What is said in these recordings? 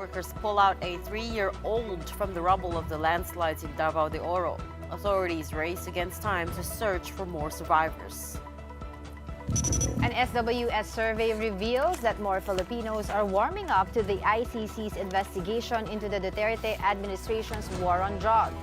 Workers pull out a 3-year-old from the rubble of the landslides in Davao de Oro. Authorities race against time to search for more survivors. An SWS survey reveals that more Filipinos are warming up to the ICC's investigation into the Duterte administration's war on drugs.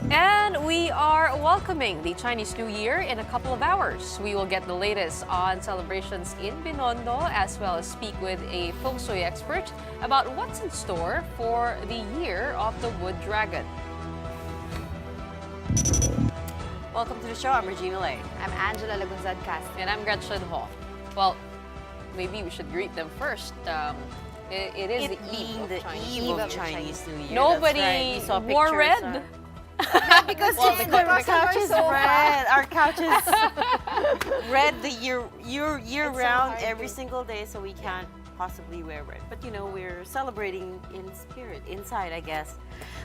And we are welcoming the Chinese New Year in a couple of hours. We will get the latest on celebrations in Binondo, as well as speak with a Feng Shui expert about what's in store for the year of the wood dragon. Welcome to the show. I'm Regina Lay. I'm Angela Lagunzad-Castro. And I'm Gretchen Ho. Well, maybe we should greet them first. It is the eve of Chinese New Year. Nobody wore red. Because well, the couch is red. Our couch is red the year round, every single day, so we can't possibly wear red. But you know, we're celebrating in spirit, inside, I guess.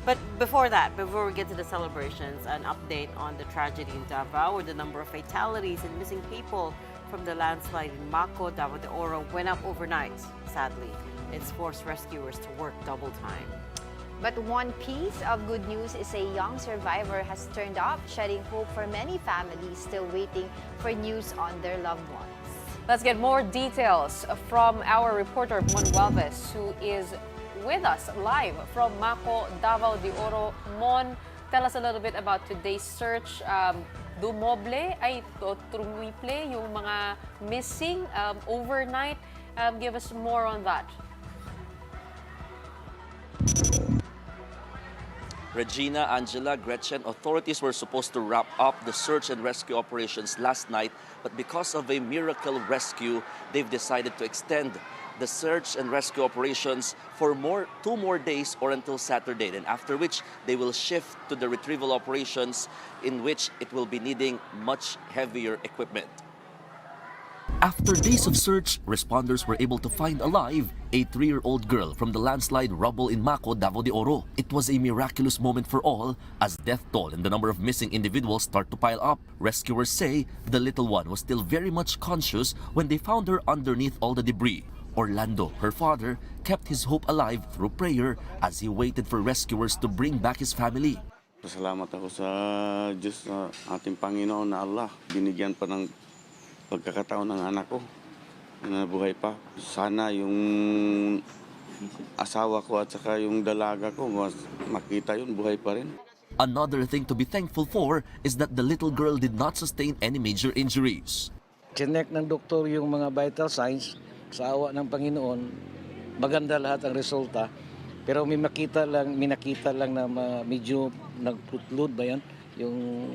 But before that, before we get to the celebrations, an update on the tragedy in Davao, where the number of fatalities and missing people from the landslide in Mako, Davao de Oro went up overnight, sadly. It's forced rescuers to work double time. But one piece of good news is a young survivor has turned up, shedding hope for many families still waiting for news on their loved ones. Let's get more details from our reporter, Mon Gualvez, who is with us live from Mako, Davao de Oro. Mon, tell us a little bit about today's search. Dumoble ay trumiple yung mga missing overnight. Give us more on that. Regina, Angela, Gretchen, authorities were supposed to wrap up the search and rescue operations last night, but because of a miracle rescue, they've decided to extend the search and rescue operations for 2 more days or until Saturday, and after which they will shift to the retrieval operations, in which it will be needing much heavier equipment. After days of search, responders were able to find alive a 3-year-old girl from the landslide rubble in Mako, Davao de Oro. It was a miraculous moment for all as death toll and the number of missing individuals start to pile up. Rescuers say the little one was still very much conscious when they found her underneath all the debris. Orlando, her father, kept his hope alive through prayer as he waited for rescuers to bring back his family. Pasalamat ako sa Diyos na ating Panginoon na Allah. Binigyan pa ng pagkakataon ng anak ko na buhay pa. Sana yung asawa ko at saka yung dalaga ko makita yun, buhay pa rin. Another thing to be thankful for is that the little girl did not sustain any major injuries. Chinek ng doktor yung mga vital signs. Sa awa ng Panginoon, maganda lahat ang resulta. Pero may nakita lang na medyo nagputlod ba yan, yung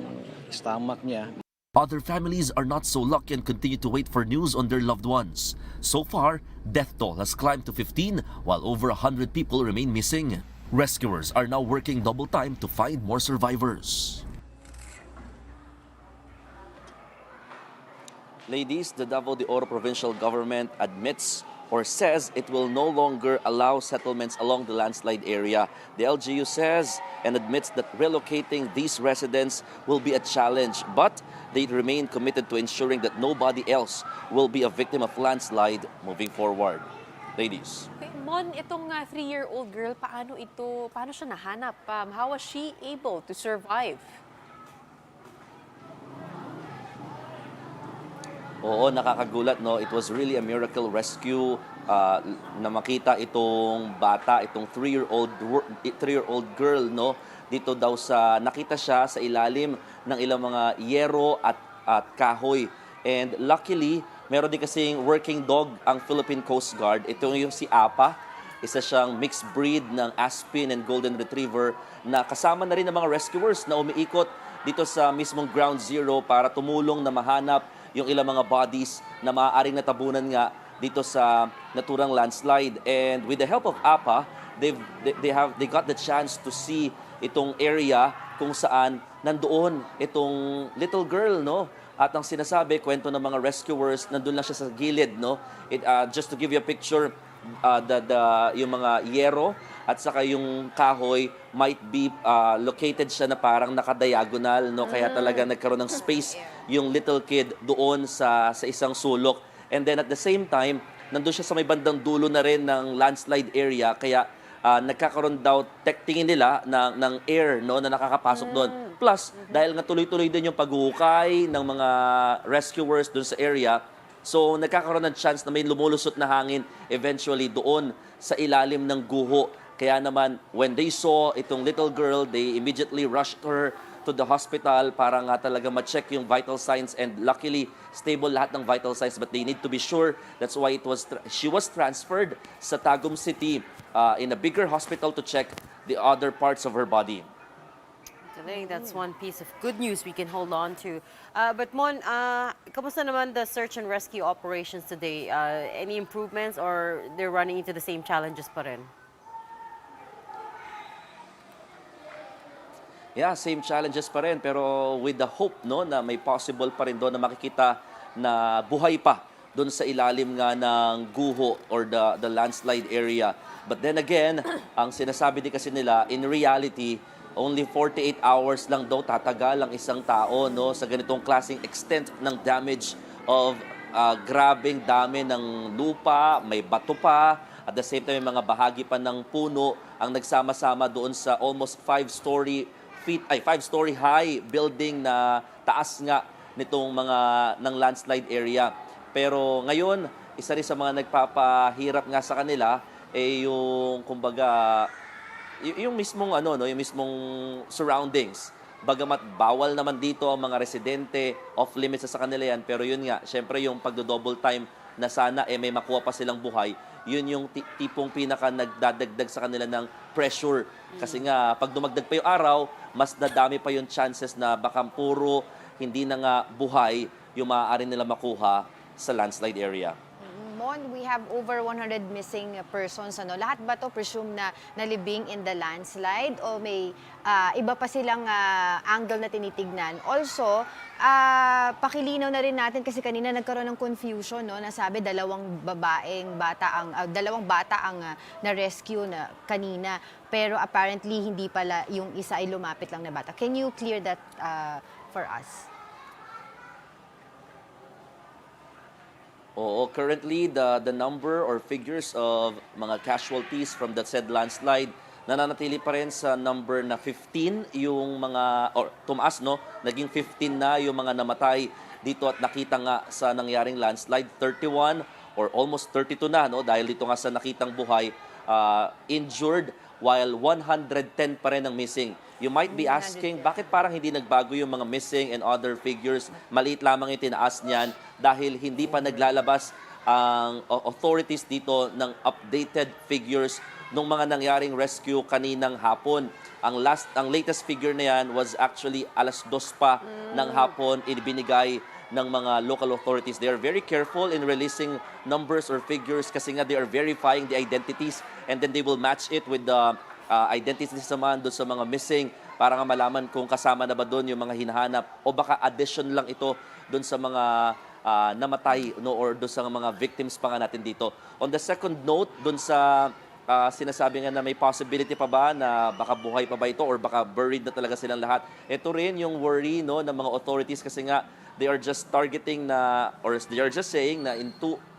stomach niya. Other families are not so lucky and continue to wait for news on their loved ones. So far, death toll has climbed to 15, while over 100 people remain missing. Rescuers are now working double time to find more survivors. Ladies, the Davao de Oro provincial government admits or says it will no longer allow settlements along the landslide area. The LGU says and admits that relocating these residents will be a challenge, but they remain committed to ensuring that nobody else will be a victim of landslide moving forward. Ladies. Okay, Mon, itong 3-year-old girl, paano siya nahanap? How was she able to survive? Oo, nakakagulat, no? It was really a miracle rescue na makita itong bata, itong 3-year-old girl, no? Dito daw nakita siya sa ilalim ng ilang mga yero at kahoy. And luckily, meron din kasing working dog ang Philippine Coast Guard. Ito yung si Apa, isa siyang mixed breed ng Aspin and Golden Retriever na kasama na rin ng mga rescuers na umiikot dito sa mismong ground zero para tumulong na mahanap yung ilang mga bodies na maaaring natabunan nga dito sa naturang landslide. And with the help of APA, they got the chance to see itong area kung saan nandoon itong little girl, no? At ang sinasabi, kwento ng mga rescuers, nandun lang siya sa gilid, no? Just to give you a picture, yung mga yero at saka yung kahoy might be located siya na parang nakadiagonal, no? Kaya talaga nagkaroon ng space yung little kid doon sa isang sulok. And then at the same time, nandun siya sa may bandang dulo na rin ng landslide area, kaya nagkakaroon daw tingin nila ng air, no, na nakakapasok doon. Plus, dahil nga tuloy-tuloy din yung paghuhukay ng mga rescuers doon sa area, so nagkakaroon ng chance na may lumulusot na hangin eventually doon sa ilalim ng guho. Kaya naman, when they saw itong little girl, they immediately rushed her to the hospital para nga talaga ma-check yung vital signs, and luckily stable lahat ng vital signs, but they need to be sure. That's why she was transferred sa Tagum City in a bigger hospital to check the other parts of her body. I think that's one piece of good news we can hold on to. But Mon, kamusta naman the search and rescue operations today? Any improvements or they're running into the same challenges pa rin? Yeah, same challenges pa rin, pero with the hope, no, na may possible pa rin doon na makikita na buhay pa doon sa ilalim nga ng guho or the landslide area. But then again, ang sinasabi din kasi nila, in reality, only 48 hours lang daw tatagal ang isang tao, no, sa ganitong klaseng extent ng damage of grabing dami ng lupa, may bato pa, at the same time may mga bahagi pa ng puno ang nagsama-sama doon sa almost 5-story high building na taas nga nitong mga ng landslide area. Pero ngayon, isa rin sa mga nagpapahirap nga sa kanila yung kumbaga yung mismong yung mismong surroundings. Bagamat bawal naman dito ang mga residente, off limits sa kanila yan, pero yun nga, syempre yung pagdo-double time na sana may makuha pa silang buhay, yun yung tipong pinaka nagdadagdag sa kanila ng pressure. Kasi nga, pag dumagdag pa yung araw, mas dadami pa yung chances na baka puro hindi na nga buhay yung maaari nila makuha sa landslide area. Mon, we have over 100 missing persons. Ano? Lahat ba to presume na nalibing in the landslide o may iba pa silang angle na tinitignan? Also, pakilinaw na rin natin kasi kanina nagkaroon ng confusion, no? Nasabi dalawang bata ang na-rescue na kanina, pero apparently hindi pala yung isa ay lumapit lang na bata. Can you clear that for us? Oo, currently the number or figures of mga casualties from that said landslide nananatili pa rin sa number na 15 yung mga, or tumaas, no? Naging 15 na yung mga namatay dito at nakita nga sa nangyaring landslide. 31 or almost 32 na, no? Dahil dito nga sa nakitang buhay, injured, while 110 pa rin ang missing. You might be asking, bakit parang hindi nagbago yung mga missing and other figures? Maliit lamang yung tinaas niyan dahil hindi pa naglalabas ang authorities dito ng updated figures nung mga nangyaring rescue kaninang hapon. Ang latest figure na yan was actually 2:00 pa ng hapon ibinigay ng mga local authorities. They are very careful in releasing numbers or figures kasi nga they are verifying the identities and then they will match it with the identities naman doon sa mga missing para nga malaman kung kasama na ba doon yung mga hinahanap o baka addition lang ito doon sa mga namatay, no, or doon sa mga victims pa nga natin dito. On the second note, doon sa sinasabi nga na may possibility pa ba na baka buhay pa ba ito or baka buried na talaga silang lahat. Ito rin yung worry, no, ng mga authorities kasi nga they are just targeting na, or they are just saying na in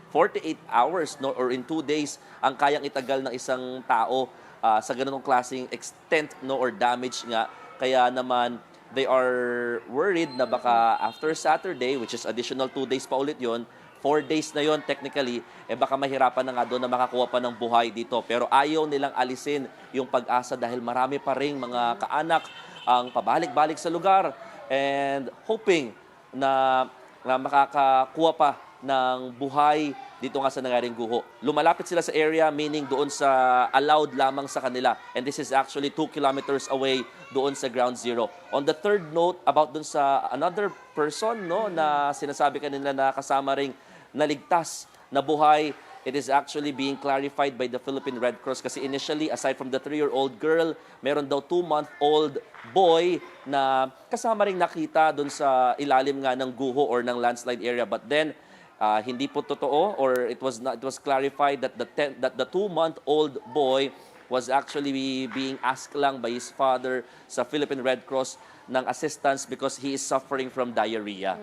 48 hours, no, or in 2 days ang kayang itagal ng isang tao sa ganung klaseng extent, no, or damage nga. Kaya naman they are worried na baka after Saturday, which is additional 2 days pa ulit yon, 4 days na yon technically, baka mahirapan na nga doon na makakuha pa ng buhay dito. Pero ayaw nilang alisin yung pag-asa dahil marami pa ring mga kaanak ang pabalik-balik sa lugar and hoping na makakakuha pa ng buhay dito nga sa nangyaring guho. Lumalapit sila sa area, meaning doon sa allowed lamang sa kanila. And this is actually 2 kilometers away doon sa ground zero. On the third note, about doon sa another person, no, na sinasabi kanila na kasama ring naligtas na buhay, it is actually being clarified by the Philippine Red Cross kasi initially, aside from the 3-year-old girl, meron daw 2-month-old boy na kasama ring nakita doon sa ilalim nga ng guho or ng landslide area. But then, hindi po totoo, or it was clarified that the 2-month-old boy was actually being asked lang by his father sa Philippine Red Cross ng assistance because he is suffering from diarrhea.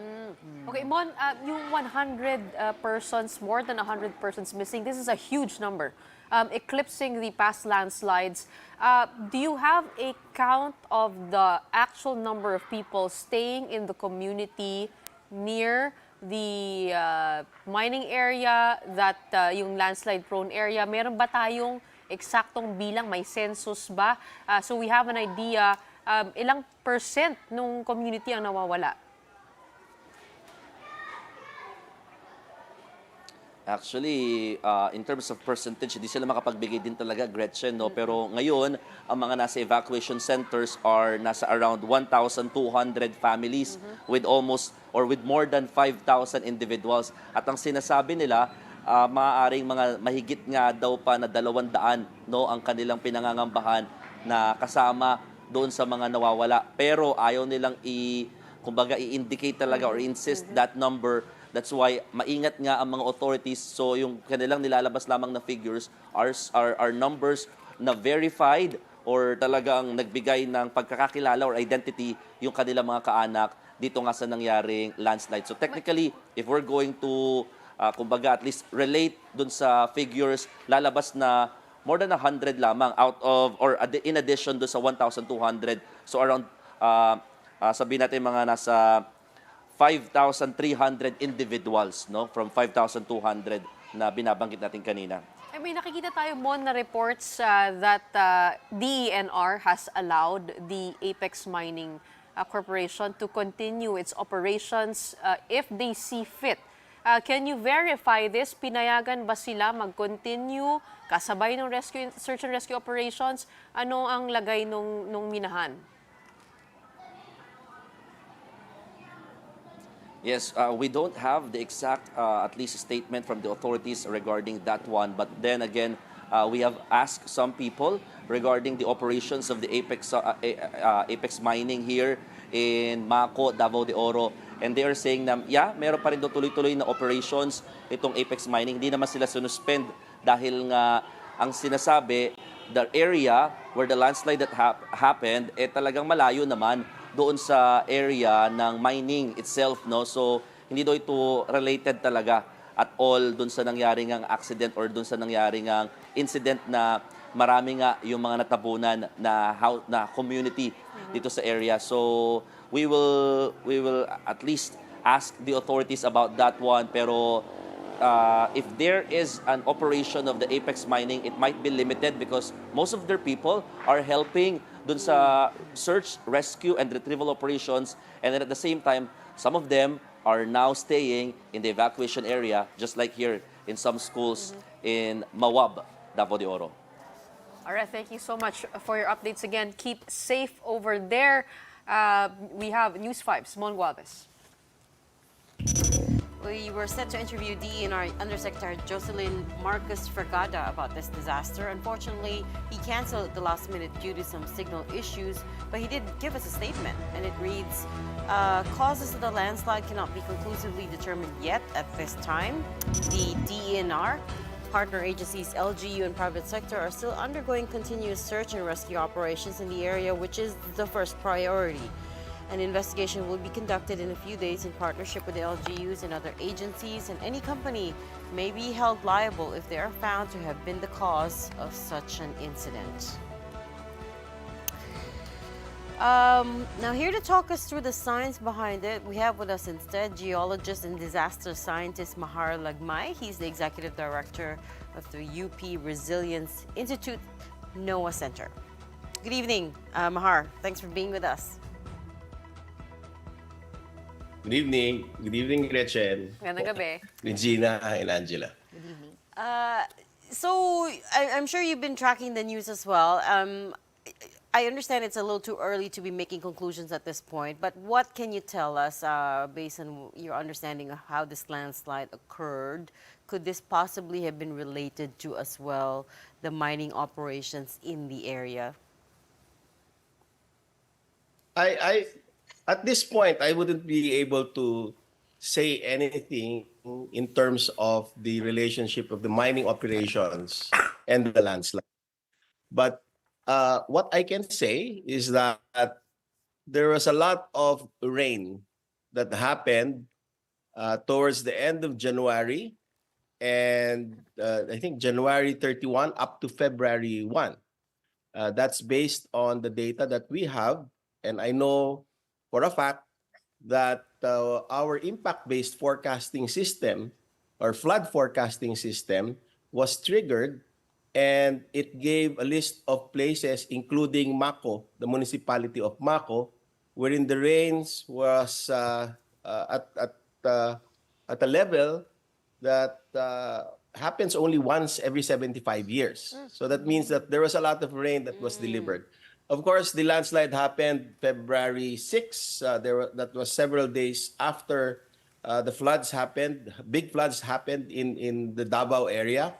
Okay, Mon, yung 100 persons, more than 100 persons missing, this is a huge number, eclipsing the past landslides. Do you have a count of the actual number of people staying in the community near the mining area, that yung landslide-prone area? Meron ba tayong eksaktong bilang? May census ba? So we have an idea, ilang percent nung community ang nawawala? Actually, in terms of percentage, hindi sila makapagbigay din talaga, Gretchen, no? Pero ngayon, ang mga nasa evacuation centers are nasa around 1,200 families with almost or with more than 5,000 individuals. At ang sinasabi nila, maaaring mga mahigit nga daw pa na 200, no, ang kanilang pinangangambahan na kasama doon sa mga nawawala. Pero ayaw nilang kumbaga i-indicate talaga or insist that number. That's why maingat nga ang mga authorities. So yung kanilang nilalabas lamang na figures are numbers na verified or talagang nagbigay ng pagkakakilala or identity yung kanilang mga kaanak dito nga sa nangyaring landslide. So technically, if we're going to kumbaga at least relate dun sa figures, lalabas na more than 100 lamang out of or in addition dun sa 1,200. So around sabihin natin mga nasa 5,300 individuals, no, from 5,200 na binabanggit natin kanina. I mean, nakikita tayo, Mon, na reports that DENR has allowed the Apex Mining Corporation to continue its operations if they see fit. Can you verify this? Pinayagan ba sila mag-continue kasabay ng search and rescue operations? Ano ang lagay nung minahan? Yes, we don't have the exact, at least, statement from the authorities regarding that one. But then again, we have asked some people regarding the operations of the Apex Mining here in Mako, Davao de Oro. And they are saying na, yeah, meron pa rin doon tuloy-tuloy na operations itong Apex Mining. Hindi naman sila sinuspend dahil nga ang sinasabi, the area where the landslide that happened, talagang malayo naman doon sa area ng mining itself, no? So hindi daw ito related talaga at all doon sa nangyaring ang accident or doon sa nangyaring ang incident na marami nga yung mga natabunan na community dito sa area. So we will at least ask the authorities about that one, pero if there is an operation of the Apex Mining, it might be limited because most of their people are helping dun sa search, rescue, and retrieval operations. And then at the same time, some of them are now staying in the evacuation area, just like here in some schools in Mawab, Davao de Oro. All right, thank you so much for your updates again. Keep safe over there. We have News 5's Mon Gualvez. We were set to interview DENR Undersecretary Jocelyn Marcus Fregada about this disaster. Unfortunately, he canceled at the last minute due to some signal issues, but he did give us a statement, and it reads, causes of the landslide cannot be conclusively determined yet at this time. The DENR partner agencies LGU and private sector are still undergoing continuous search and rescue operations in the area, which is the first priority. An investigation will be conducted in a few days in partnership with the LGUs and other agencies, and any company may be held liable if they are found to have been the cause of such an incident. Now, here to talk us through the science behind it, we have with us instead geologist and disaster scientist Mahar Lagmay. He's the executive director of the UP Resilience Institute NOAA Center. Good evening, Mahar. Thanks for being with us. Good evening. Good evening, Gretchen. Magandang gabi. Regina and Angela. So I'm sure you've been tracking the news as well. I understand it's a little too early to be making conclusions at this point, but what can you tell us based on your understanding of how this landslide occurred? Could this possibly have been related to as well the mining operations in the area? At this point, I wouldn't be able to say anything in terms of the relationship of the mining operations and the landslide. But what I can say is that there was a lot of rain that happened towards the end of January, and I think January 31 up to February 1. That's based on the data that we have, and I know for a fact that our impact-based forecasting system or flood forecasting system was triggered, and it gave a list of places, including Mako, the municipality of Mako, wherein the rains was at a level that happens only once every 75 years. So that means that there was a lot of rain that was delivered. Of course, the landslide happened February 6. That was several days after the floods happened. Big floods happened in the Davao area.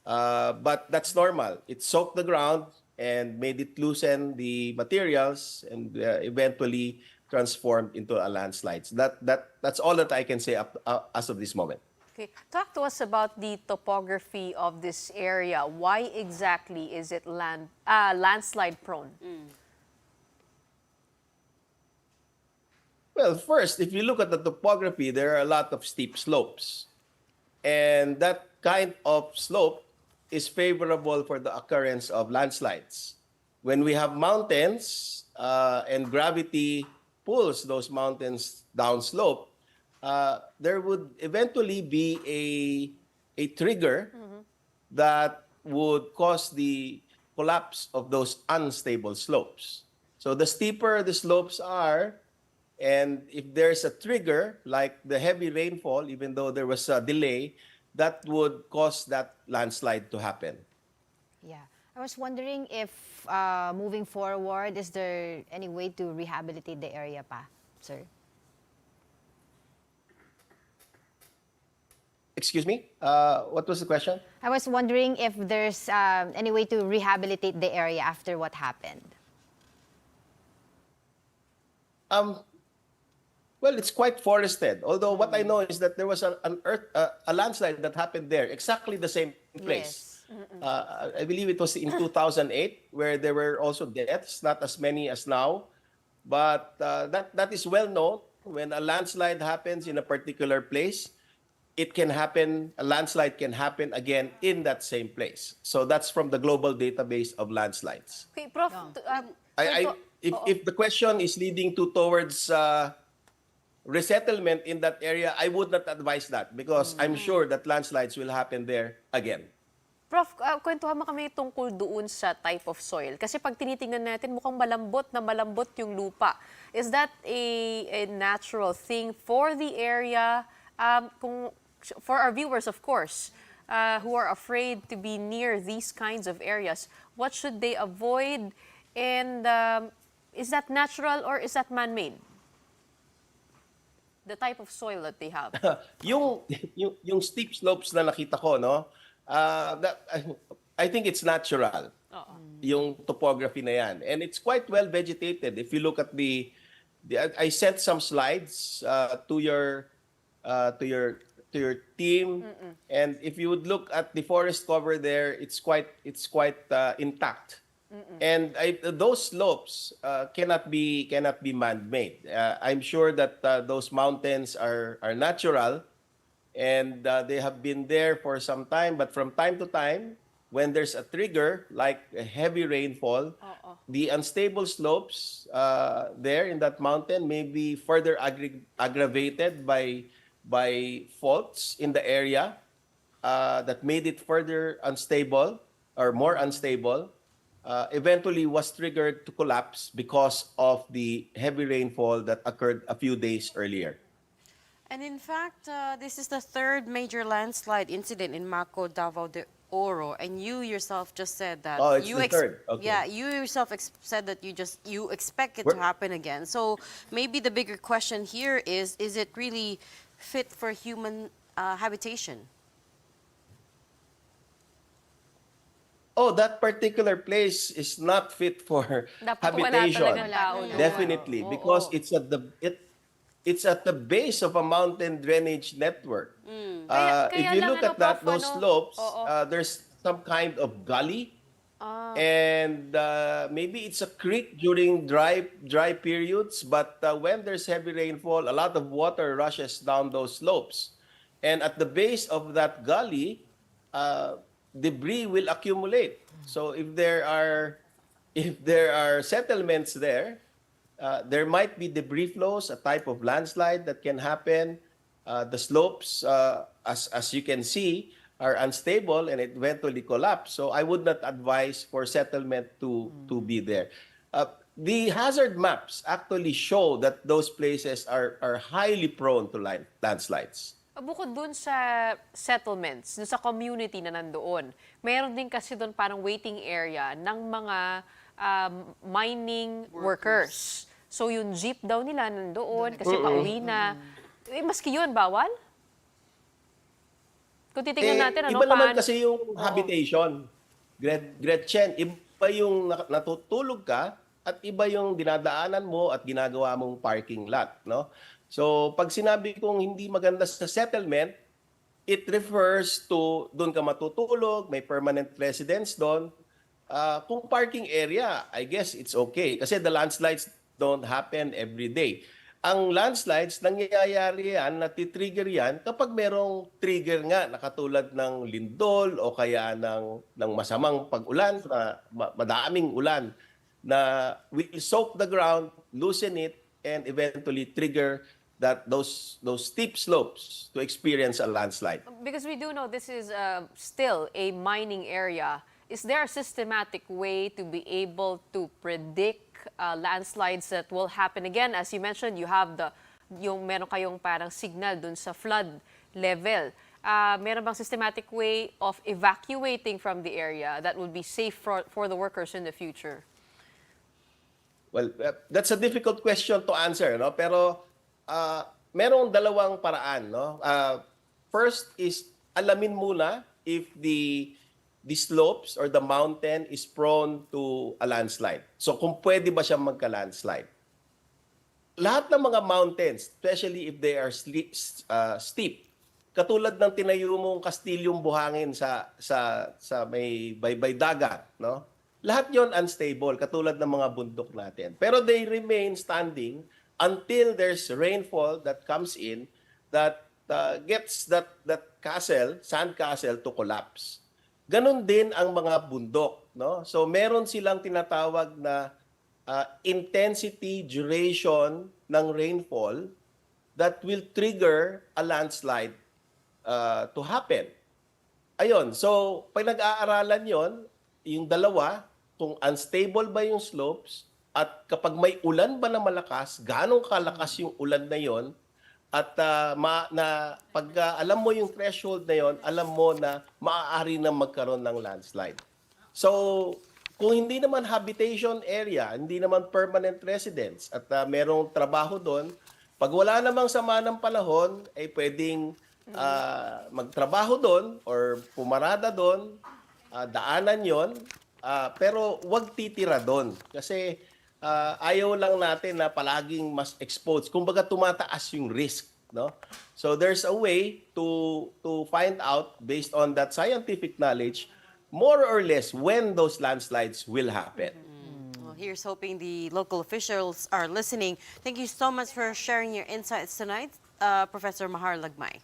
But that's normal. It soaked the ground and made it loosen the materials and eventually transformed into a landslide. So that's all that I can say as of this moment. Okay, talk to us about the topography of this area. Why exactly is it landslide prone? Well, first, if you look at the topography, there are a lot of steep slopes. And that kind of slope is favorable for the occurrence of landslides. When we have mountains and gravity pulls those mountains downslope, there would eventually be a trigger that would cause the collapse of those unstable slopes. So the steeper the slopes are, and if there's a trigger, like the heavy rainfall, even though there was a delay, that would cause that landslide to happen. Yeah. I was wondering if moving forward, is there any way to rehabilitate the area pa, sir? Excuse me? What was the question? I was wondering if there's any way to rehabilitate the area after what happened. Well, it's quite forested. Although what I know is that there was a landslide that happened there, exactly the same place. Yes. I believe it was in 2008, where there were also deaths, not as many as now. But that is well known. When a landslide happens in a particular place, it can happen, a landslide can happen again in that same place. So that's from the global database of landslides. Okay, Prof, If the question is leading towards resettlement in that area, I would not advise that because I'm sure that landslides will happen there again. Prof, kwentuhan mo kami tungkol doon sa type of soil. Kasi pag tinitingnan natin, mukhang malambot yung lupa. Is that a natural thing for the area? For our viewers, of course, who are afraid to be near these kinds of areas, what should they avoid? And is that natural or is that man-made? The type of soil that they have. yung steep slopes na nakita ko, no? I think it's natural. Yung topography na yan. And it's quite well vegetated. If you look at I sent some slides to your team, and if you would look at the forest cover there, it's quite intact. And those slopes cannot be man-made. I'm sure that those mountains are natural, and they have been there for some time. But from time to time, when there's a trigger like a heavy rainfall, the unstable slopes there in that mountain may be further aggravated by faults in the area that made it further unstable or more unstable. Eventually was triggered to collapse because of the heavy rainfall that occurred a few days earlier. And in fact, this is the third major landslide incident in Mako, Davao de Oro, and you yourself just said that It's the third. Okay. Yeah, you yourself said that you expect it to happen again. So maybe the bigger question here is it really fit for human habitation? Oh, that particular place is not fit for habitation. Definitely, because it's at the base of a mountain drainage network. If you look at those slopes, there's some kind of gully And maybe it's a creek during dry periods, but when there's heavy rainfall, a lot of water rushes down those slopes. And at the base of that gully, debris will accumulate. So if there are settlements there, there might be debris flows, a type of landslide that can happen. The slopes, as you can see, are unstable and eventually collapse. So I would not advise for settlement to be there. The hazard maps actually show that those places are highly prone to landslides. Bukod dun sa settlements, dun sa community na nandoon, meron din kasi doon parang waiting area ng mga mining workers. So yung jeep daw nila nandoon kasi pauwi na. Eh, maski yun, bawal? Kung titingnan natin, ano, Iba naman paano- kasi yung habitation. Gretchen, iba yung natutulog ka at iba yung dinadaanan mo at ginagawa mong parking lot, no? So, pag sinabi kong hindi maganda sa settlement, it refers to doon ka matutulog, may permanent residence doon. Kung parking area, I guess it's okay kasi the landslides don't happen every day. Ang landslides, nangyayari yan, natitrigger yan kapag merong trigger nga na katulad ng lindol o kaya ng masamang pag-ulan, na madaming ulan na will soak the ground, loosen it, and eventually trigger those steep slopes to experience a landslide. Because we do know this is still a mining area. Is there a systematic way to be able to predict landslides that will happen again? As you mentioned, you have yung meron kayong parang signal dun sa flood level. Meron bang systematic way of evacuating from the area that would be safe for the workers in the future? Well, that's a difficult question to answer, no? Pero merong dalawang paraan, no? First is alamin muna if the slopes or the mountain is prone to a landslide. So kung pwede ba siya magka-landslide. Lahat ng mga mountains, especially if they are steep, katulad ng tinayo mong kastilyong buhangin sa may baybay dagat, no? Lahat 'yon unstable, katulad ng mga bundok natin. Pero they remain standing until there's rainfall that comes in that gets that castle, sand castle, to collapse. Ganon din ang mga bundok, no? So meron silang tinatawag na intensity duration ng rainfall that will trigger a landslide to happen. Ayun, so pag nag-aaralan yon, yung dalawa, kung unstable ba yung slopes at kapag may ulan ba na malakas, ganong kalakas yung ulan na yon, at pag alam mo yung threshold na yon, alam mo na maaari na magkaroon ng landslide. So, kung hindi naman habitation area, hindi naman permanent residence at merong trabaho doon, pag wala namang sama ng panahon, ay pwedeng magtrabaho doon or pumarada doon, daanan yon, pero wag titira doon. Kasi ayaw lang natin na palaging mas exposed. Kumbaga tumataas yung risk, no? So there's a way to find out based on that scientific knowledge more or less when those landslides will happen. Well, here's hoping the local officials are listening. Thank you so much for sharing your insights tonight, Professor Mahar Lagmay.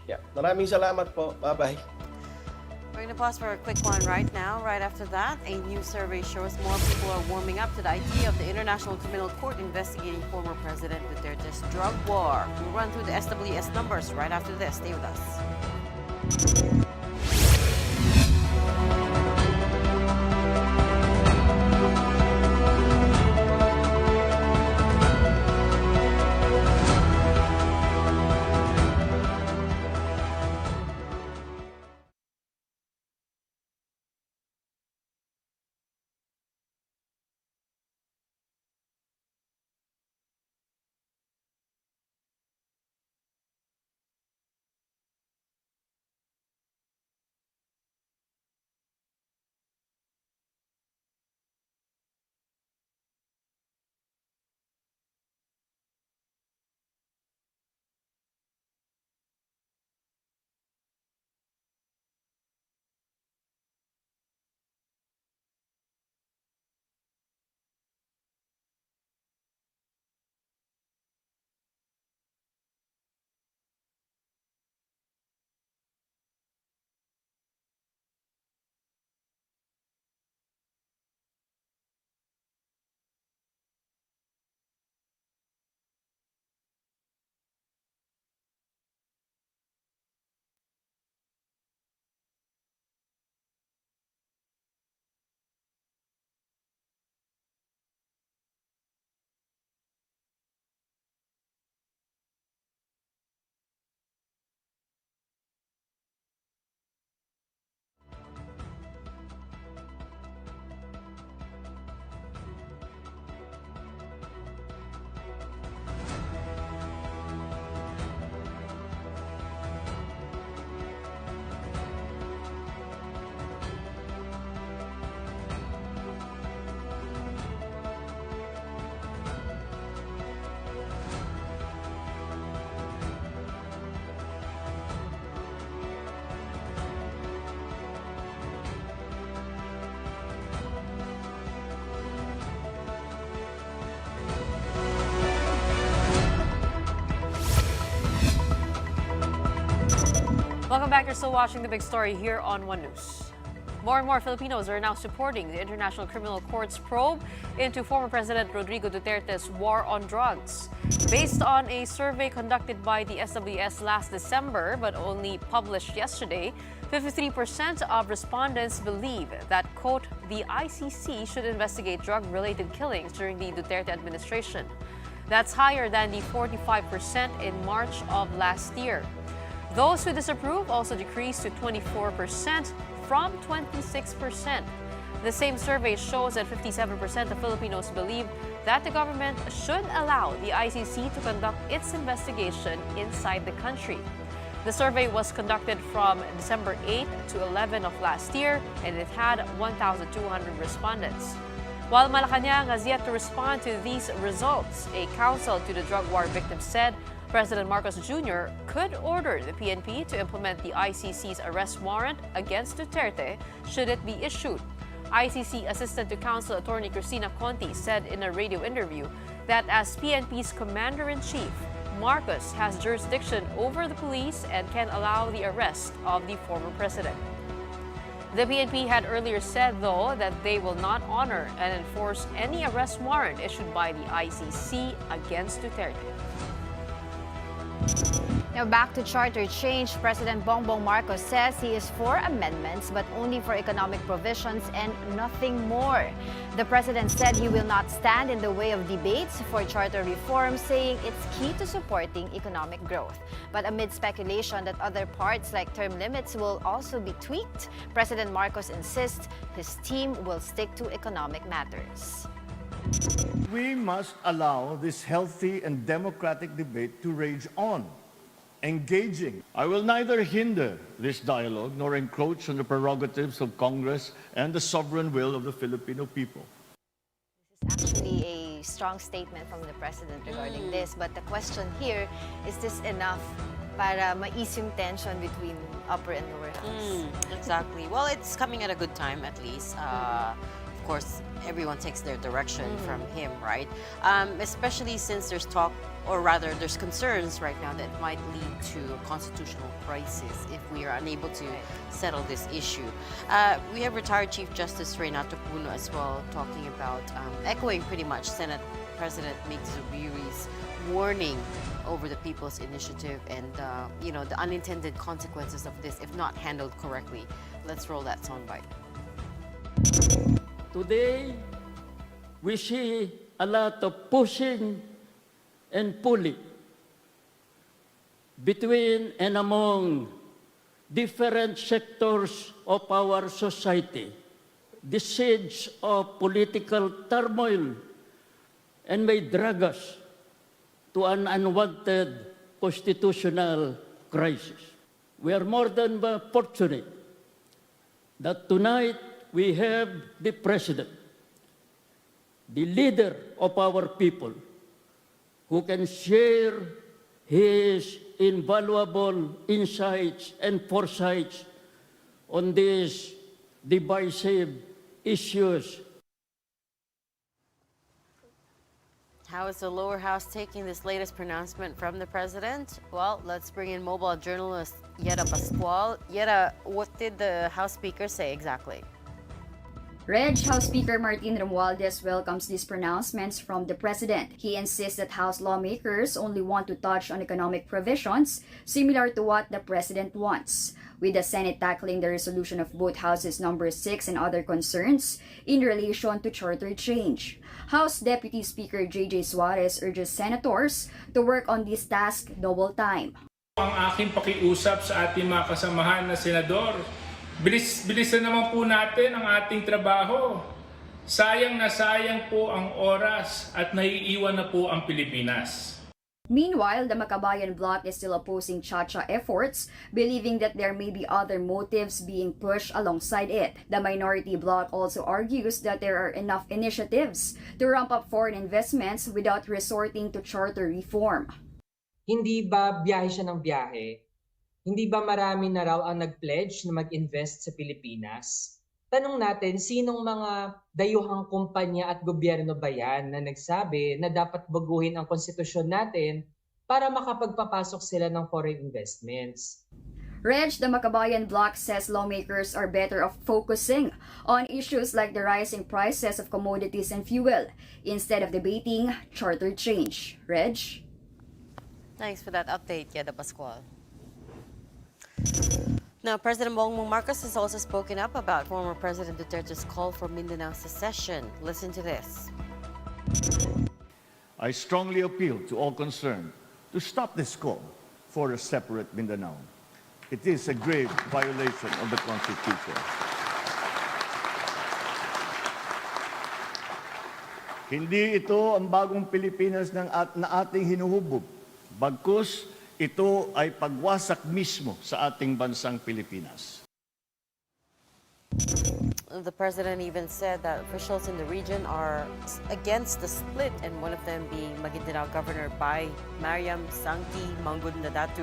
Yeah. Maraming salamat po. Bye-bye. We're going to pause for a quick one right now. Right after that, a new survey shows more people are warming up to the idea of the International Criminal Court investigating former President Duterte's drug war. We'll run through the SWS numbers right after this. Stay with us. Welcome back. You're still watching The Big Story here on One News. More and more Filipinos are now supporting the International Criminal Court's probe into former President Rodrigo Duterte's war on drugs. Based on a survey conducted by the SWS last December but only published yesterday, 53% of respondents believe that, quote, the ICC should investigate drug-related killings during the Duterte administration. That's higher than the 45% in March of last year. Those who disapprove also decreased to 24% from 26%. The same survey shows that 57% of Filipinos believe that the government should allow the ICC to conduct its investigation inside the country. The survey was conducted from December 8 to 11 of last year, and it had 1,200 respondents. While Malacanang has yet to respond to these results, a counsel to the drug war victims said President Marcos Jr. could order the PNP to implement the ICC's arrest warrant against Duterte should it be issued. ICC Assistant to Counsel Attorney Cristina Conti said in a radio interview that as PNP's Commander-in-Chief, Marcos has jurisdiction over the police and can allow the arrest of the former president. The PNP had earlier said, though, that they will not honor and enforce any arrest warrant issued by the ICC against Duterte. Now back to charter change, President Bongbong Marcos says he is for amendments but only for economic provisions and nothing more. The president said he will not stand in the way of debates for charter reform, saying it's key to supporting economic growth. But amid speculation that other parts like term limits will also be tweaked, President Marcos insists his team will stick to economic matters. We must allow this healthy and democratic debate to rage on, engaging. I will neither hinder this dialogue nor encroach on the prerogatives of Congress and the sovereign will of the Filipino people. This is actually a strong statement from the president regarding this, but the question here, is this enough para mais yung tension between upper and lower house? Exactly. Well, it's coming at a good time, at least. Of course, everyone takes their direction from him, right? Especially since there's talk, or rather there's concerns right now that might lead to a constitutional crisis if we are unable to settle this issue. We have retired Chief Justice Renato Puno as well, talking about, echoing pretty much Senate President Mig Zubiri's warning over the People's Initiative and the unintended consequences of this if not handled correctly. Let's roll that soundbite. Today, we see a lot of pushing and pulling between and among different sectors of our society. The siege of political turmoil and may drag us to an unwanted constitutional crisis. We are more than fortunate that tonight we have the president, the leader of our people, who can share his invaluable insights and foresights on these divisive issues. How is the lower house taking this latest pronouncement from the president? Well, let's bring in mobile journalist Yera Pascual. Yera, what did the House Speaker say exactly? Reg, House Speaker Martin Romualdez welcomes these pronouncements from the president. He insists that House lawmakers only want to touch on economic provisions, similar to what the president wants, with the Senate tackling the resolution of both houses number 6 and other concerns in relation to charter change. House Deputy Speaker J.J. Suarez urges senators to work on this task double time. Ang aking pakiusap sa ating mga kasamahan na senador, bilisan naman po natin ang ating trabaho. Sayang na sayang po ang oras at naiiwan na po ang Pilipinas. Meanwhile, the Makabayan bloc is still opposing Chacha efforts, believing that there may be other motives being pushed alongside it. The minority bloc also argues that there are enough initiatives to ramp up foreign investments without resorting to charter reform. Hindi ba biyahe siya ng biyahe? Hindi ba marami na raw ang nag-pledge na mag-invest sa Pilipinas? Tanong natin, sinong mga dayuhang kumpanya at gobyerno ba yan na nagsabi na dapat baguhin ang konstitusyon natin para makapagpapasok sila ng foreign investments? Reg, the Makabayan bloc, says lawmakers are better off focusing on issues like the rising prices of commodities and fuel instead of debating charter change. Reg? Thanks for that update, Yeda Pascual. Now, President Bongbong Marcos has also spoken up about former President Duterte's call for Mindanao secession. Listen to this. I strongly appeal to all concerned to stop this call for a separate Mindanao. It is a grave violation of the Constitution. Hindi ito ang bagong Pilipinas na ating hinuhubog. Bagkus, ito ay pagwasak mismo sa ating bansang Pilipinas. The president even said that officials in the region are against the split, and one of them being Maguindanao Governor by Mariam Sangki Mangundadatu,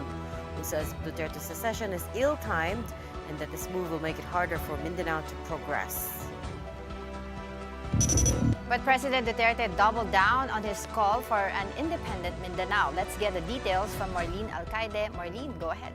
who says Duterte's secession is ill-timed and that this move will make it harder for Mindanao to progress. But President Duterte doubled down on his call for an independent Mindanao. Let's get the details from Marlene Alcaide. Marlene, go ahead.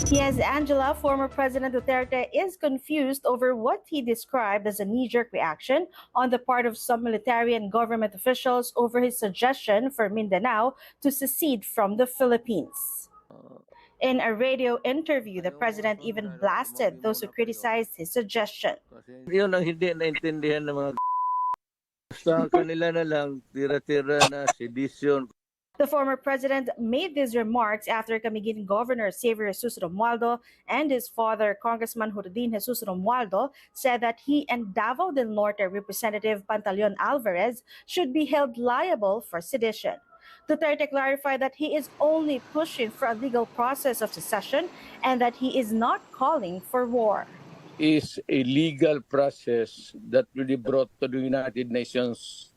Yes, Angela, former President Duterte is confused over what he described as a knee-jerk reaction on the part of some military and government officials over his suggestion for Mindanao to secede from the Philippines. In a radio interview, the president even blasted those who criticized his suggestion. Yun ang hindi naintindihan ng mga sa kanila na lang, tira-tira na sedition. The former president made these remarks after Camiguin Governor Xavier Jesus Romualdo and his father, Congressman Jordin Jesus Romualdo, said that he and Davao del Norte Representative Pantaleon Alvarez should be held liable for sedition. Duterte clarified that he is only pushing for a legal process of secession and that he is not calling for war. Is a legal process that will be brought to the United Nations.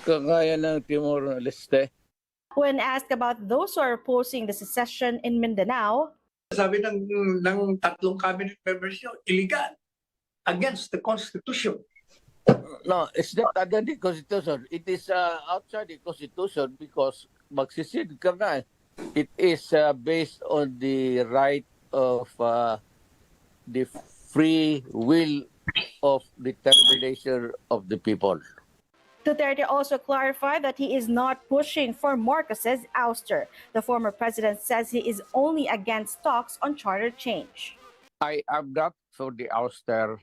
Kagaya ng Timor-Leste. When asked about those who are opposing the secession in Mindanao, sabi ng tatlong cabinet members nyo, illegal, against the Constitution. No, it's not under the Constitution. It is outside the Constitution because magsisid ka na. It is based on the right of the free will of determination of the people. Duterte also clarified that he is not pushing for Marcos's ouster. The former president says he is only against talks on charter change. I am not for the ouster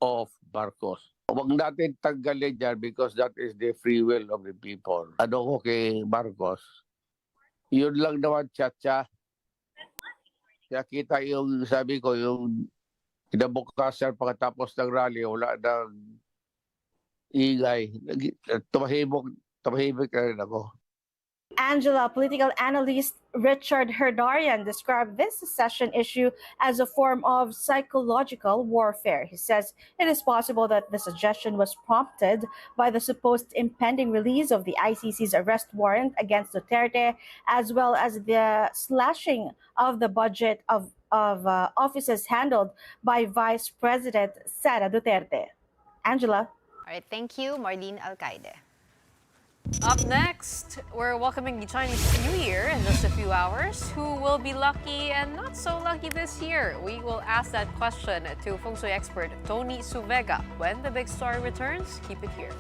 of Marcos. Huwag natin tanggalin dyan because that is the free will of the people. Ano ko kay Marcos? Yun lang naman, tsa-tsa. Kaya kita yung, sabi ko, yung kinabukasan pagkatapos ng rally, wala nang ingay. Tumahimik na rin ako. Angela, political analyst Richard Herdarian described this secession issue as a form of psychological warfare. He says it is possible that the suggestion was prompted by the supposed impending release of the ICC's arrest warrant against Duterte, as well as the slashing of the budget of offices handled by Vice President Sara Duterte. Angela. All right, thank you, Marlene Alcaide. Up next, we're welcoming the Chinese New Year in just a few hours. Who will be lucky and not so lucky this year? We will ask that question to Feng Shui expert Tony Suvega. When the big story returns, keep it here.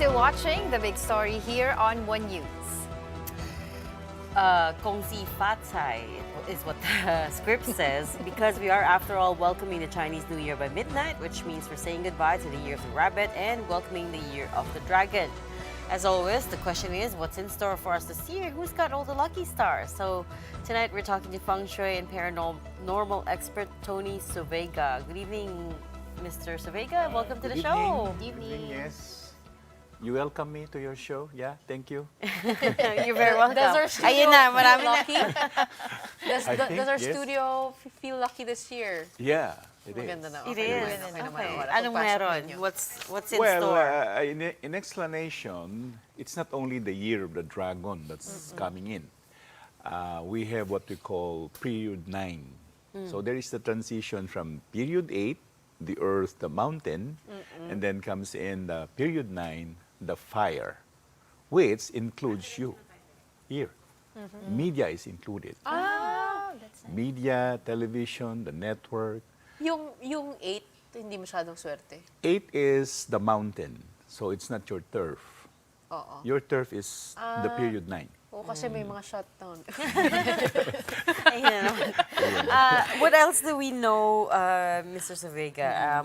still watching The Big Story here on One News. Kung si Fatsai is what the script says, because we are, after all, welcoming the Chinese New Year by midnight, which means we're saying goodbye to the Year of the Rabbit and welcoming the Year of the Dragon. As always, the question is, what's in store for us this year? Who's got all the lucky stars? So tonight we're talking to Feng Shui and paranormal expert Tony Suvega. Good evening, Mr. Suvega. Welcome to the show. Good evening. Yes. You welcome me to your show. Yeah, thank you. You're very welcome. Does our studio Ayun na, marami feel na. lucky? Does our yes. studio feel lucky this year? Yeah, it is. Maganda na. It Okay, is. okay naman. Okay. Wala. Anong Pagpasok meron? ninyo. What's in Well, store? in explanation, it's not only the year of the dragon that's coming in. We have what we call period 9. So there is the transition from period 8, the earth, the mountain, and then comes in the period 9, the fire, which includes you here. Media is included. That's nice. Media, television, the network. Yung 8, hindi masyadong swerte. 8 is the mountain, so it's not your turf. Oo. Your turf is the period 9. Oo, kasi may mga shutdown. Ayun na naman. What else do we know, Mr. Suvega,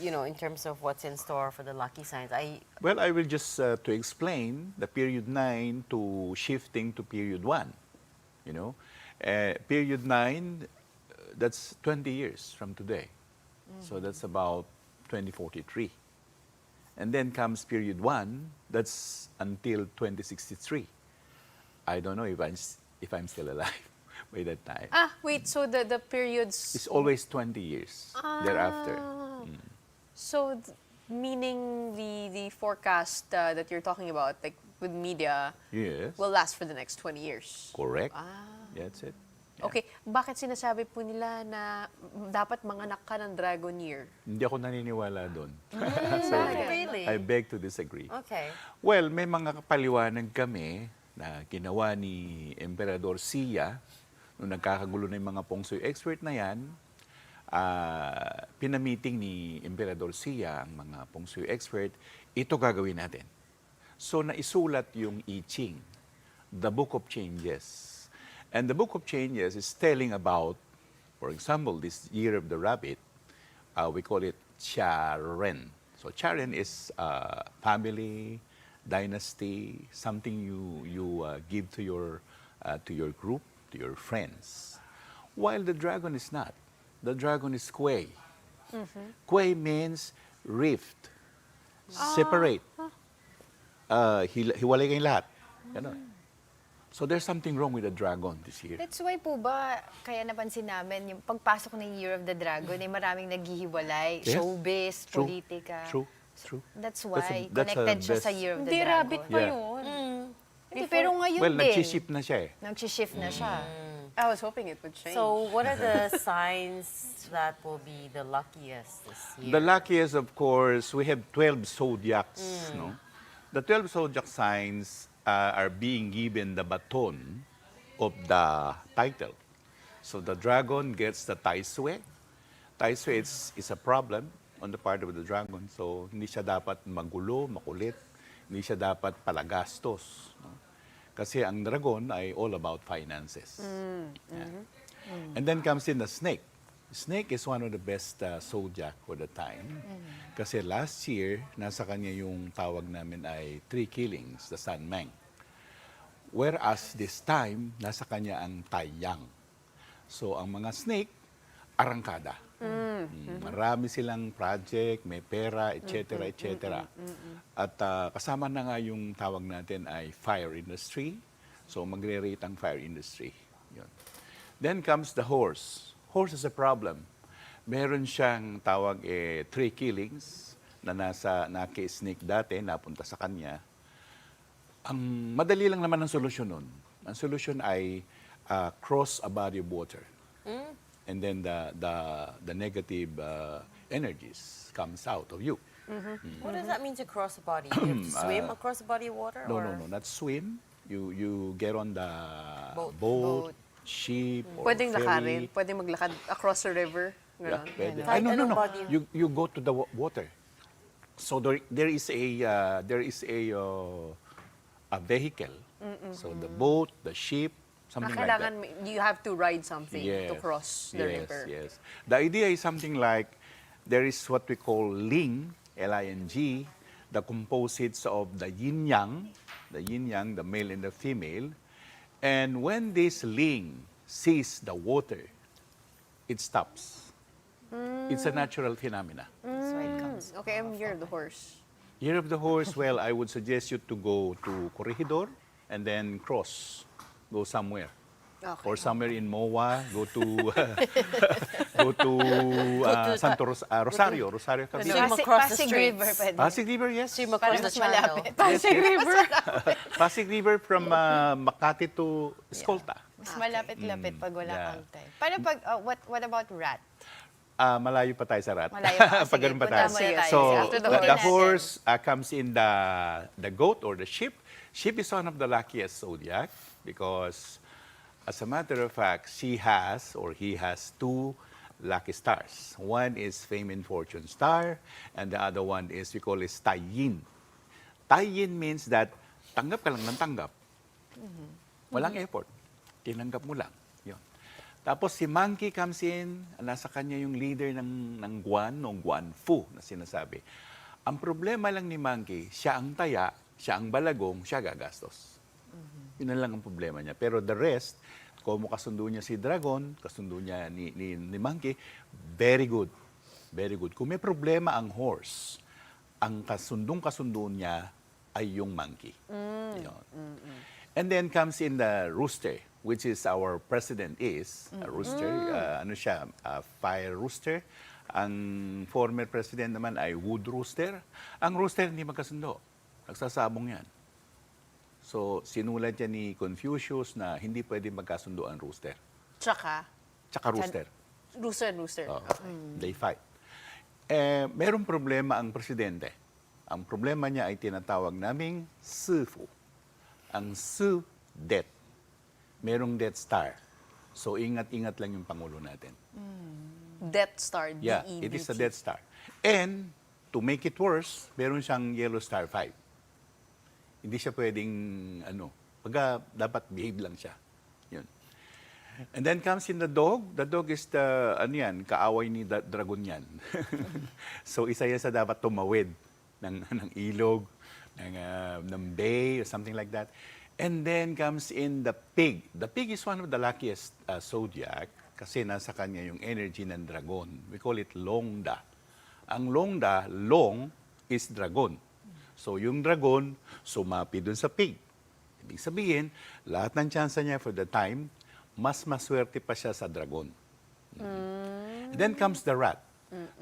in terms of what's in store for the lucky signs? Well, I will just to explain the period 9 to shifting to period 1. Period 9, that's 20 years from today. So that's about 2043. And then comes period 1, that's until 2063. I don't know if I'm still alive by that time. Wait, so the periods... It's always 20 years thereafter. So, meaning the forecast that you're talking about, like with media, Yes. will last for the next 20 years. Correct. That's it. Okay, bakit sinasabi po nila na dapat manganak ka ng Dragon Year? Hindi ako naniniwala doon. Really? I beg to disagree. Okay. Well, may mga kapaliwanag kami na ginawa ni Emperador Sia nung nagkakagulo na yung mga Feng Shui expert na yan. Pinamiting ni Emperador Sia ang mga Feng Shui expert, ito gagawin natin. So naisulat yung I Ching, the Book of Changes. And the Book of Changes is telling about, for example, this Year of the Rabbit, we call it Charen. So Charen is family, dynasty, something you give to your group, to your friends. While the dragon is not. The dragon is Kuei. Kuei means rift, separate. Hiwalay kayong lahat. Ganon. So there's something wrong with the dragon this year. That's why po ba, kaya napansin namin, yung pagpasok ng Year of the Dragon, ay maraming naghihiwalay, Yes. showbiz, True. politika. True. That's why, that's a connected siya best- sa Year of the Hindi, Dragon. rabbit pa Yeah. yun. Hindi, pero ngayon Well, din. nag-shift na siya eh. Nag-shift na siya. I was hoping it would change. So, what are the signs that will be the luckiest this year? The luckiest, of course, we have 12 zodiacs. No? The 12 zodiac signs are being given the baton of the title. So the dragon gets the tai sui. Tai sui is a problem on the part of the dragon. So hindi siya dapat magulo, makulit. Hindi siya dapat palagastos. No? Kasi ang dragon ay all about finances. Yeah. And then comes in the snake. Snake is one of the best zodiac for the time. Kasi last year, nasa kanya yung tawag namin ay 3 killings, the Sun Meng. Whereas this time, nasa kanya ang Taiyang. So ang mga snake, arangkada. Marami silang project, may pera, etc. etc. At kasama na nga yung tawag natin ay fire industry. So magre-rate ang fire industry. Yun. Then comes the horse. Horse is a problem. Meron siyang tawag 3 killings na naki-snake dati, napunta sa kanya. Ang madali lang naman ang solusyon nun. Ang solusyon ay cross a body of water. And then the negative energies comes out of you. What does that mean to cross a body? You have to swim across a body of water? No, or? no, not swim. You get on the Boat. boat, ship, or Pwedeng lakarin, ferry. pwedeng maglakad across the river. Yeah, Ganon. pwede. Kahit No. anong body. You go to the water. So there is a vehicle. So the boat, the ship, something like that. You have to ride something to Yes, cross the river. Yes. The idea is something like there is what we call ling, L-I-N-G, the composites of the yin-yang, the male and the female. And when this ling sees the water, it stops. It's a natural phenomena. That's why it comes. Okay, I'm Year of the Horse. Year of the Horse, well, I would suggest you to go to Corregidor and then cross, go somewhere. Okay. Or somewhere in MOA, go to Rosario, Cavite. Swim across the Pasig streets. River, pwede. Pasig River, yes. Swim across the Mas channel. malapit. Pasig River. Pasig River from Makati to Escolta. Mas malapit-lapit pag wala Yeah. kang time. Paano pag, what about rat? Malayo pa tayo sa rat. Malayo pa. Pag ganun pa Sige, tayo. punta muna tayo. So, After the the horse. horse comes in the goat or the sheep. Sheep is one of the luckiest zodiac because, as a matter of fact, she has or he has two lucky stars. One is fame and fortune star, and the other one is, we call it tayin. Tayin means that tanggap ka lang ng tanggap. Walang effort. Tinanggap mo lang. Yun. Tapos si Monkey comes in, nasa kanya yung leader ng Guan, o Guan Fu na sinasabi. Ang problema lang ni Monkey, siya ang taya, siya ang balagong, siya gagastos. Yun na lang ang problema niya. Pero the rest, kung kasundo niya si Dragon, kasundo niya ni Monkey, very good. Very good. Kung may problema ang horse, ang kasundo niya ay yung monkey. Yun. And then comes in the rooster, which is our president is a rooster. Ano siya? Fire rooster. Ang former president naman ay wood rooster. Ang rooster hindi magkasundo. Nagsasabong yan. So, sinulat niya ni Confucius na hindi pwede magkasundo ang rooster. Tsaka rooster. Rooster. They fight. Merong problema ang presidente. Ang problema niya ay tinatawag naming sifu. Ang su, death. Merong death star. So, ingat-ingat lang yung Pangulo natin. Death Star, Yeah, D-E-B-T. it is a death star. And, to make it worse, meron siyang yellow star 5. Hindi siya pwedeng, dapat behave lang siya. Yun. And then comes in the dog. The dog is the, kaaway ni dragon yan. So, isa yan sa dapat tumawid ng ilog, ng bay, or something like that. And then comes in the pig. The pig is one of the luckiest zodiac kasi nasa kanya yung energy ng dragon. We call it longda. Ang longda, long is dragon. So yung dragon, sumapi dun sa pig. Ibig sabihin, lahat ng chance niya for the time, mas maswerte pa siya sa dragon. And then comes the rat.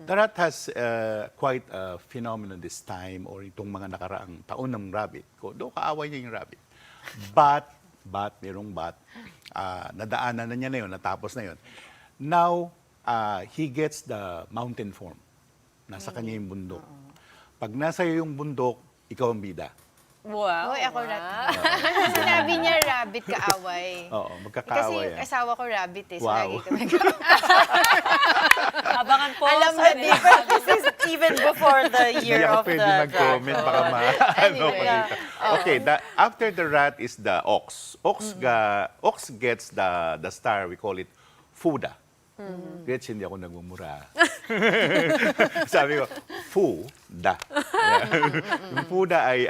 The rat has quite a phenomenon this time or itong mga nakaraang taon ng rabbit. Doon kaaway niya yung rabbit. But, merong but, nadaanan na niya na yun, natapos na yun. Now, he gets the mountain form. Nasa kanya yung bundok. Pag nasa iyo yung bundok, ikaw ang bida. Wow. Hoy, ako rat. Sinabi niya rabbit kaaway. Oo, Kasi magkakaaway yung yan. asawa ko rabbit eh. So Wow. lagi kami Abangan po Alam sa na, di ba? This is even before the Hindi year ako of pwede the mag-comment, baka Anyway. makita. Okay, after the rat is the ox. Ox gets the star, we call it Fuda. Gets, hindi ako nagmumura. Sabi ko, Fuda. Yung Fuda ay,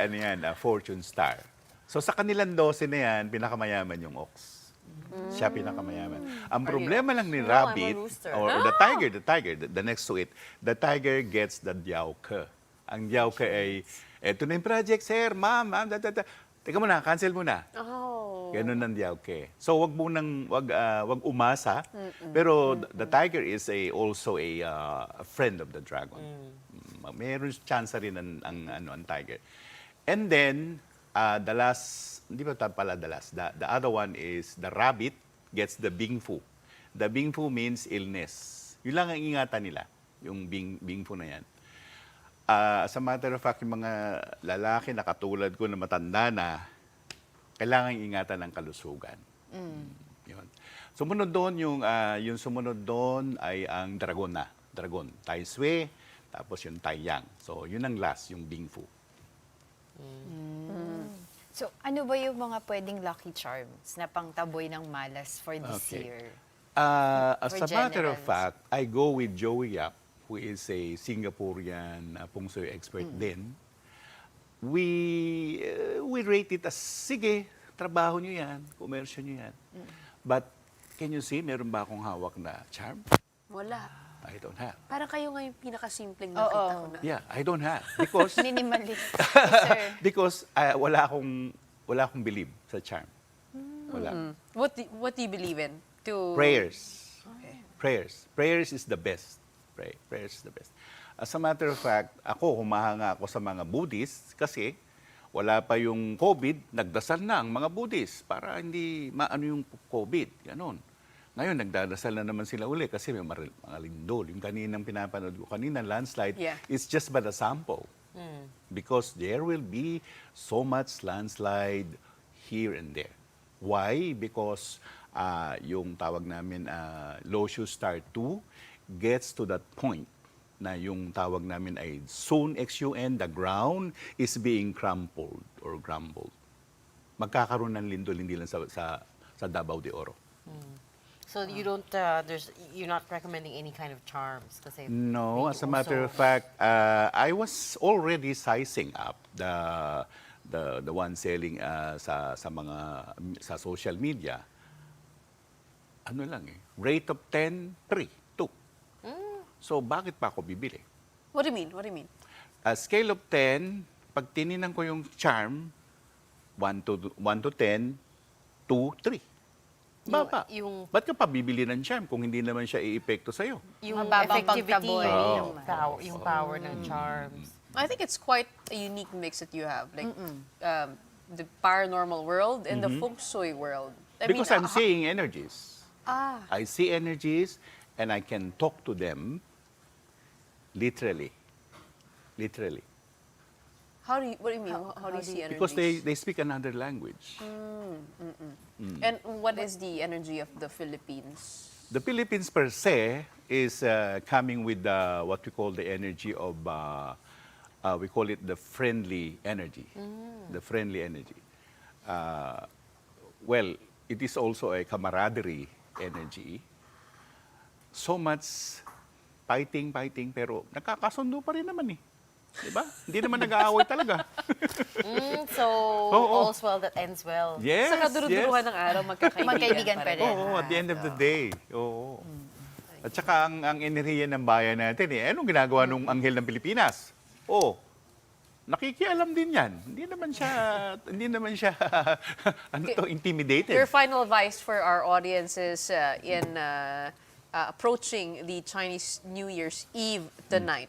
fortune star. So sa kanilang 12 na yan, pinakamayaman yung ox. Siya pinakamayaman. Ang problema lang ni rabbit, or the tiger, the next to it, the tiger gets the diauke. Ang diauke ay, eto na yung project, sir, ma'am, teka muna, cancel muna. Ganun ang diauke. So wag umasa, pero the tiger is also a friend of the dragon. Meron chance rin ang tiger. And then, the last, hindi ba pala the last? The other one is the rabbit gets the bingfu. The bingfu means illness. Yun lang ang ingatan nila, yung bingfu na yan. As a matter of fact, yung mga lalaki na katulad ko na matanda na, kailangan ingatan ng kalusugan. Yun. Sumunod doon, yung sumunod doon ay ang dragon na. Dragon. Tai Sui, tapos yung Taiyang. So, yun ang last, yung Bingfu. So, ano ba yung mga pwedeng lucky charms na pangtaboy ng malas for this Okay. year? As For a matter of generals. fact, I go with Joey Yap, who is a Singaporean Feng Shui expert din. We rate it as, sige, trabaho nyo yan, komersyo nyo yan. But, can you see, meron ba akong hawak na charm? Wala. I don't have. Parang kayo nga yung pinakasimpleng nakita ko na. Yeah, I don't have. Because, Minimalist, sir. because wala akong believe sa charm. Wala. What do you believe in? Prayers. Okay. Prayers is the best. Prayers is the best. As a matter of fact, ako, humahanga ako sa mga Buddhists kasi wala pa yung COVID, nagdasal na ang mga Buddhists para hindi maano yung COVID. Ganon. Ngayon, nagdadasal na naman sila uli kasi may mga lindol. Yung kaninang pinapanood ko, kaninang landslide, it's just but a sample. Because there will be so much landslide here and there. Why? Because yung tawag namin Loshu Star 2 gets to that point na yung tawag namin ay soon XUN, the ground is being crumpled or grumbled. Magkakaroon ng lindol, hindi lang sa Davao de Oro. So you don't, you're not recommending any kind of charms? Kasi No, they as a matter also- of fact, I was already sizing up the one selling sa social media. Ano lang rate of 10, 3, 2. So bakit pa ako bibili? What do you mean? What do you mean? Scale of 10, pag tininan ko yung charm, 1 to 10, 2, 3. Baba. Ba't ka pa bibili ng charm kung hindi naman siya i-epekto sa'yo? Yung Mababang effectivity, pagtaboy. yung power ng charms. I think it's quite a unique mix that you have. Like the paranormal world and the feng shui world. Because I'm seeing energies. Ah. I see energies and I can talk to them literally. Literally. What do you mean? How do you see energies? Because they speak another language. And what is the energy of the Philippines? The Philippines per se is coming with what we call the energy of, we call it the friendly energy. The friendly energy. Well, it is also a camaraderie energy. So much fighting, pero nakakasundo pa rin naman Diba? Hindi naman nag-aaway talaga. So, all's well that ends well. Yes, Sa kaduruduruhan ng araw, Magkaibigan pa rin. Oo, at the end of the day. Oo. At saka ang enerhiya ng bayan natin anong ginagawa nung anghel ng Pilipinas? Nakikialam din yan. Hindi naman siya intimidated. Your final advice for our audiences in approaching the Chinese New Year's Eve tonight?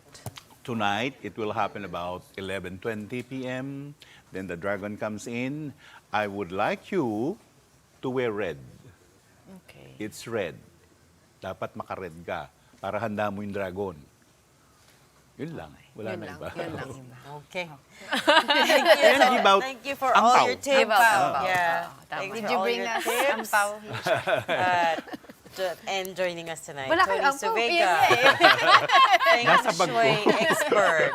Tonight, it will happen about 11:20 p.m. Then the dragon comes in. I would like you to wear red. Okay. It's red. Dapat maka-red ka para handa mo yung dragon. Yun lang. Wala na iba. Yun lang. Okay. And give out Thank you for ang all pao. your tips. Give out ang pao. Yeah. Tama. Thanks Did for you all bring your us tips. ampaw? And joining us tonight, Wala kang Tony ampaw. Suvega, Nasa Feng bag ko. Shui expert.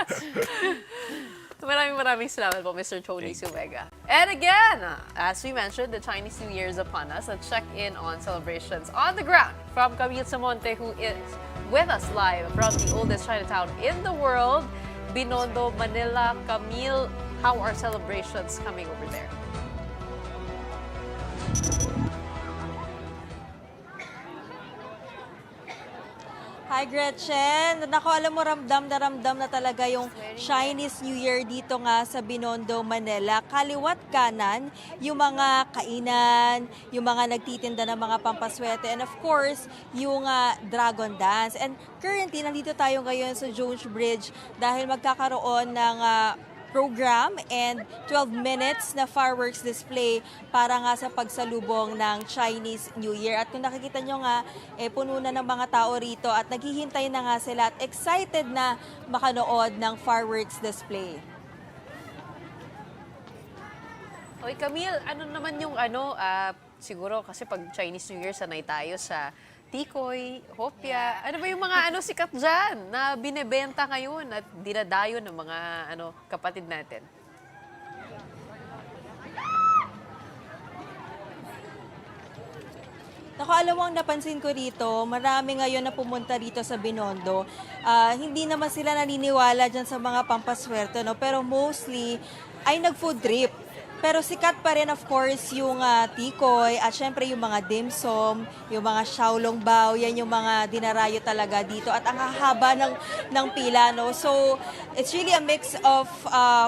Maraming salamat po, Mr. Tony Suvega. And again, as we mentioned, the Chinese New Year is upon us. Let's check in on celebrations on the ground from Camille Samonte, who is with us live from the oldest Chinatown in the world, Binondo, Manila. Camille, how are celebrations coming over there? Hi Gretchen! Naku, alam mo, ramdam na talaga yung Chinese New Year dito nga sa Binondo, Manila. Kaliwat kanan, yung mga kainan, yung mga nagtitinda ng mga pampaswerte, and of course, yung dragon dance. And currently, nandito tayo ngayon sa Jones Bridge dahil magkakaroon ng program and 12 minutes na fireworks display para nga sa pagsalubong ng Chinese New Year. At kung nakikita nyo nga, puno na ng mga tao rito at naghihintay na nga sila at excited na makanood ng fireworks display. Okay, Camille, ano naman yung siguro kasi pag Chinese New Year, sanay tayo sa tikoy, hopya. Ano ba yung mga sikat dyan na binebenta ngayon at dinadayo ng mga kapatid natin? Naku, alam mo, ang napansin ko rito, marami ngayon na pumunta dito sa Binondo. Hindi naman sila naniniwala dyan sa mga pampaswerte, no? Pero mostly ay nag-food trip. Pero sikat pa rin, of course, yung tikoy at syempre yung mga dimsum, yung mga xiaolong bao, yan yung mga dinarayo talaga dito. At ang hahaba ng pila, no? So, it's really a mix of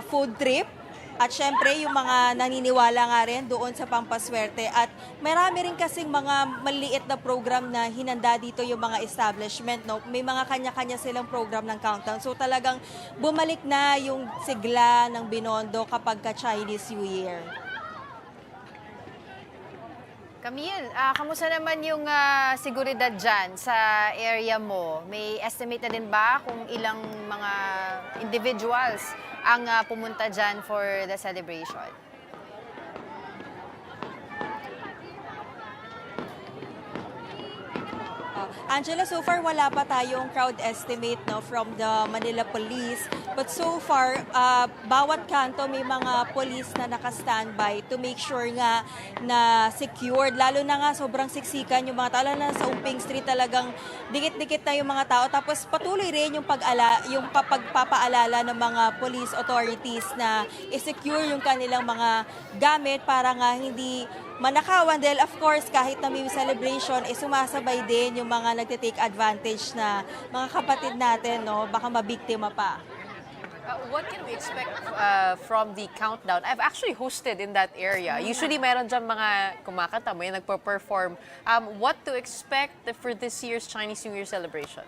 food trip. At syempre, yung mga naniniwala nga rin doon sa pampaswerte. At marami rin kasing mga maliit na program na hinanda dito yung mga establishment. No? May mga kanya-kanya silang program ng countdown. So talagang bumalik na yung sigla ng Binondo kapag ka-Chinese New Year. Camille, kamusta naman yung seguridad dyan sa area mo? May estimate na din ba kung ilang mga individuals ang pumunta dyan for the celebration? Angela, so far wala pa tayong crowd estimate from the Manila Police. But so far, bawat kanto may mga police na naka-standby to make sure nga na secured. Lalo na nga sobrang siksikan yung mga tao. Lalo na sa Umping Street talagang dikit-dikit na yung mga tao. Tapos patuloy rin yung pagpapaalala ng mga police authorities na i-secure yung kanilang mga gamit para nga hindi manakawan. Dahil of course, kahit na may celebration, sumasabay din yung mga nagtitake advantage na mga kapatid natin, no? Baka mabiktima pa. What can we expect from the countdown? I've actually hosted in that area. Usually, meron dyan mga kumakanta, may nagpo-perform. What to expect for this year's Chinese New Year celebration?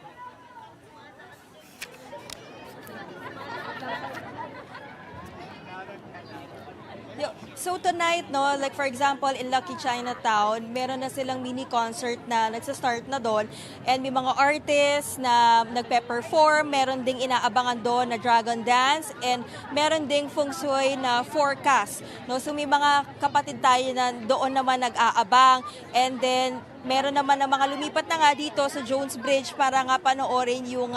So tonight, no, like for example, in Lucky Chinatown, meron na silang mini concert na nagsa-start na doon. And may mga artists na nagpe-perform, meron ding inaabangan doon na dragon dance, and meron ding Feng Shui na forecast. No? So may mga kapatid tayo na doon naman nag-aabang. And then meron naman ng mga lumipat na nga dito sa Jones Bridge para nga panoorin yung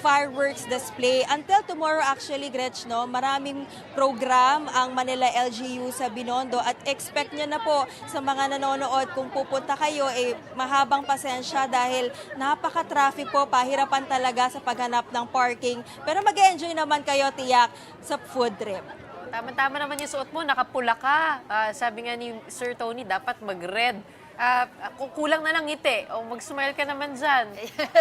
fireworks display. Until tomorrow actually, Gretch, no, maraming program ang Manila LGU sa Binondo at expect nyo na po sa mga nanonood kung pupunta kayo, mahabang pasensya dahil napaka-traffic po, pahirapan talaga sa paghanap ng parking. Pero mag-enjoy naman kayo, tiyak, sa food trip. Tama-tama naman yung suot mo, nakapula ka. Sabi nga ni Sir Tony, dapat mag-red. Kulang na lang ngiti. O, mag-smile ka naman dyan.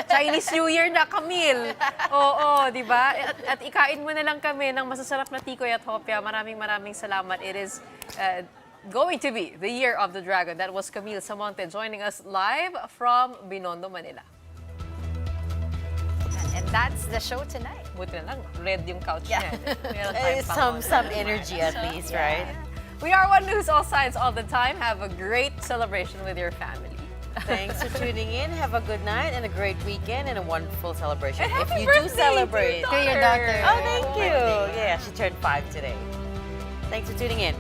Chinese New Year na, Camille. Oo, di ba? At ikain mo na lang kami ng masasarap na tikoy at hopya. Maraming salamat. It is going to be the Year of the Dragon. That was Camille Samonte joining us live from Binondo, Manila. And that's the show tonight. Buti na lang, red yung couch niya. Meron Some energy at least, right? We are One News, all sides, all the time. Have a great celebration with your family. Thanks for tuning in. Have a good night and a great weekend and a wonderful celebration. And if you happy do birthday celebrate. to your daughter. Oh, thank you. Yeah, she turned 5 today. Thanks for tuning in.